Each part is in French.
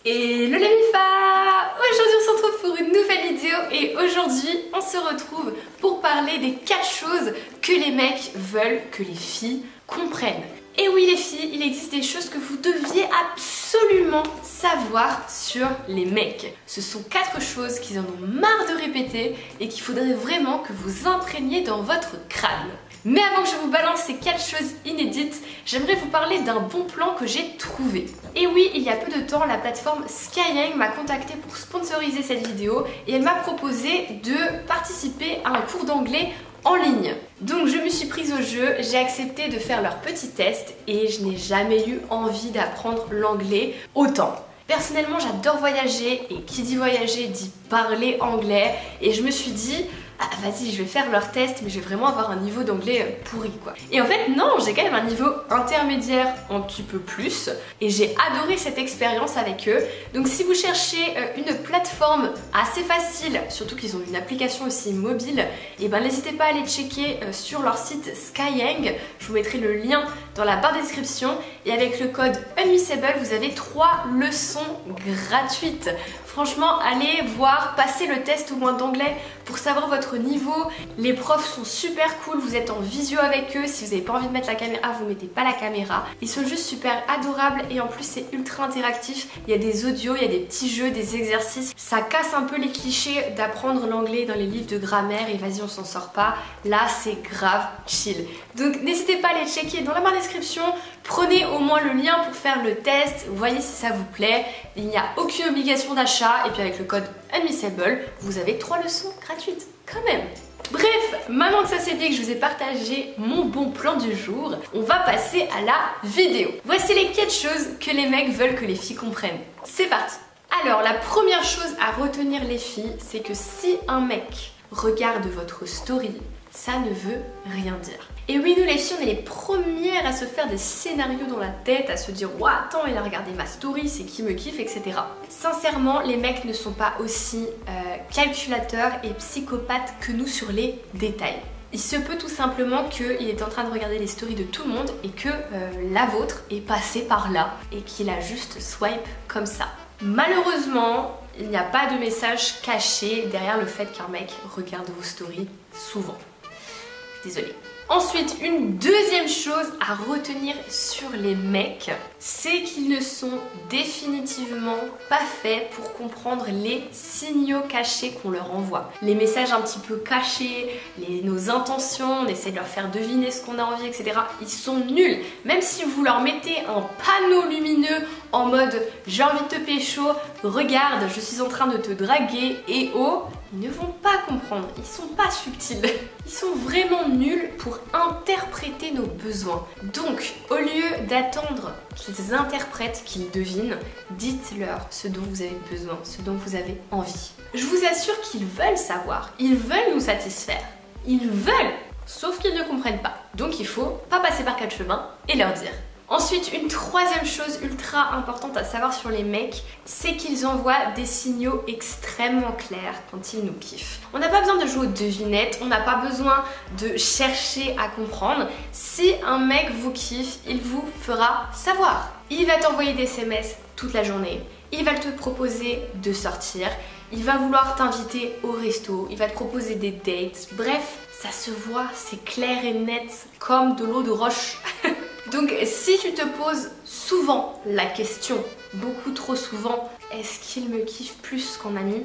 Hello les MIFA! Aujourd'hui on se retrouve pour une nouvelle vidéo et aujourd'hui on se retrouve pour parler des 4 choses que les mecs veulent que les filles comprennent. Et oui les filles, il existe des choses que vous deviez absolument savoir sur les mecs. Ce sont 4 choses qu'ils en ont marre de répéter et qu'il faudrait vraiment que vous imprégniez dans votre crâne. Mais avant que je vous balance ces 4 choses inédites, j'aimerais vous parler d'un bon plan que j'ai trouvé. Et oui, il y a peu de temps, la plateforme Skyeng m'a contacté pour sponsoriser cette vidéo et elle m'a proposé de participer à un cours d'anglais en ligne. Donc je me suis prise au jeu, j'ai accepté de faire leur petit test et je n'ai jamais eu envie d'apprendre l'anglais autant. Personnellement, j'adore voyager et qui dit voyager dit parler anglais et je me suis dit ah vas-y, je vais faire leur test mais je vais vraiment avoir un niveau d'anglais pourri quoi. Et en fait non, j'ai quand même un niveau intermédiaire un petit peu plus et j'ai adoré cette expérience avec eux. Donc si vous cherchez une plateforme assez facile, surtout qu'ils ont une application aussi mobile, et ben n'hésitez pas à aller checker sur leur site Skyeng. Je vous mettrai le lien dans la barre de description et avec le code Unmissable vous avez 3 leçons gratuites. Franchement, allez voir, passez le test au moins d'anglais pour savoir votre niveau. Les profs sont super cool, vous êtes en visio avec eux. Si vous n'avez pas envie de mettre la caméra, vous mettez pas la caméra. Ils sont juste super adorables et en plus c'est ultra interactif. Il y a des audios, il y a des petits jeux, des exercices. Ça casse un peu les clichés d'apprendre l'anglais dans les livres de grammaire et vas-y on s'en sort pas. Là c'est grave chill. Donc n'hésitez pas à aller checker dans la barre de description. Prenez au moins le lien pour faire le test, voyez si ça vous plaît. Il n'y a aucune obligation d'achat et puis avec le code Unmissable, vous avez 3 leçons gratuites quand même. Bref, maintenant que ça c'est dit que je vous ai partagé mon bon plan du jour, on va passer à la vidéo. Voici les 4 choses que les mecs veulent que les filles comprennent. C'est parti. Alors la première chose à retenir les filles, c'est que si un mec regarde votre story, ça ne veut rien dire. Et oui, nous les filles, on est les premières à se faire des scénarios dans la tête, à se dire « Ouah, attends, il a regardé ma story, c'est qui me kiffe, etc. » Sincèrement, les mecs ne sont pas aussi calculateurs et psychopathes que nous sur les détails. Il se peut tout simplement qu'il est en train de regarder les stories de tout le monde et que la vôtre est passée par là et qu'il a juste swipe comme ça. Malheureusement, il n'y a pas de message caché derrière le fait qu'un mec regarde vos stories souvent. Désolée. Ensuite, une deuxième chose à retenir sur les mecs, c'est qu'ils ne sont définitivement pas faits pour comprendre les signaux cachés qu'on leur envoie. Les messages un petit peu cachés, nos intentions, on essaie de leur faire deviner ce qu'on a envie, etc. Ils sont nuls. Même si vous leur mettez un panneau lumineux en mode « j'ai envie de te pécho, regarde, je suis en train de te draguer et oh », ils ne vont pas comprendre, ils sont pas subtils. Ils sont vraiment nuls pour interpréter nos besoins. Donc, au lieu d'attendre qu'ils interprètent, qu'ils devinent, dites-leur ce dont vous avez besoin, ce dont vous avez envie. Je vous assure qu'ils veulent savoir, ils veulent nous satisfaire, ils veulent, sauf qu'ils ne comprennent pas. Donc il faut pas passer par 4 chemins et leur dire. Ensuite, une troisième chose ultra importante à savoir sur les mecs, c'est qu'ils envoient des signaux extrêmement clairs quand ils nous kiffent. On n'a pas besoin de jouer aux devinettes, on n'a pas besoin de chercher à comprendre. Si un mec vous kiffe, il vous fera savoir. Il va t'envoyer des SMS toute la journée, il va te proposer de sortir, il va vouloir t'inviter au resto, il va te proposer des dates, bref, ça se voit, c'est clair et net comme de l'eau de roche. Donc si tu te poses souvent la question, beaucoup trop souvent, est-ce qu'il me kiffe plus qu'en ami?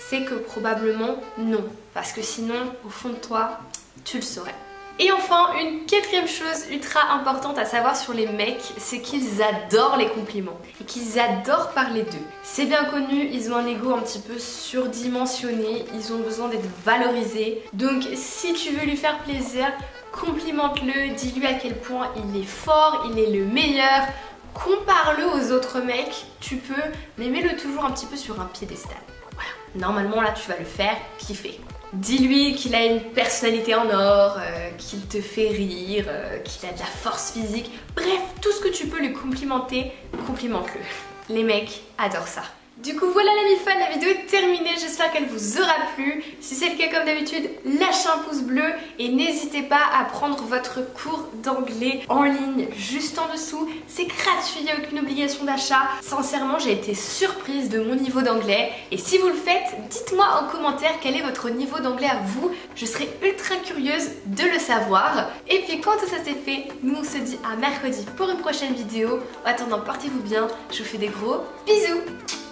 C'est que probablement non, parce que sinon au fond de toi, tu le saurais. Et enfin, une 4e chose ultra importante à savoir sur les mecs, c'est qu'ils adorent les compliments et qu'ils adorent parler d'eux. C'est bien connu, ils ont un ego un petit peu surdimensionné, ils ont besoin d'être valorisés. Donc si tu veux lui faire plaisir, complimente-le, dis-lui à quel point il est fort, il est le meilleur. Compare-le aux autres mecs, tu peux, mais mets-le toujours un petit peu sur un piédestal. Voilà. Normalement là tu vas le faire kiffer. Dis-lui qu'il a une personnalité en or, qu'il te fait rire, qu'il a de la force physique. Bref, tout ce que tu peux lui complimenter, complimente-le. Les mecs adorent ça. Du coup voilà les mi-fans, la vidéo est terminée, j'espère qu'elle vous aura plu. Si c'est le cas comme d'habitude, lâchez un pouce bleu et n'hésitez pas à prendre votre cours d'anglais en ligne juste en dessous. C'est gratuit, il n'y a aucune obligation d'achat. Sincèrement, j'ai été surprise de mon niveau d'anglais et si vous le faites, dites-moi en commentaire quel est votre niveau d'anglais à vous. Je serais ultra curieuse de le savoir. Et puis quand tout ça c'est fait, nous on se dit à mercredi pour une prochaine vidéo. En attendant, portez-vous bien, je vous fais des gros bisous.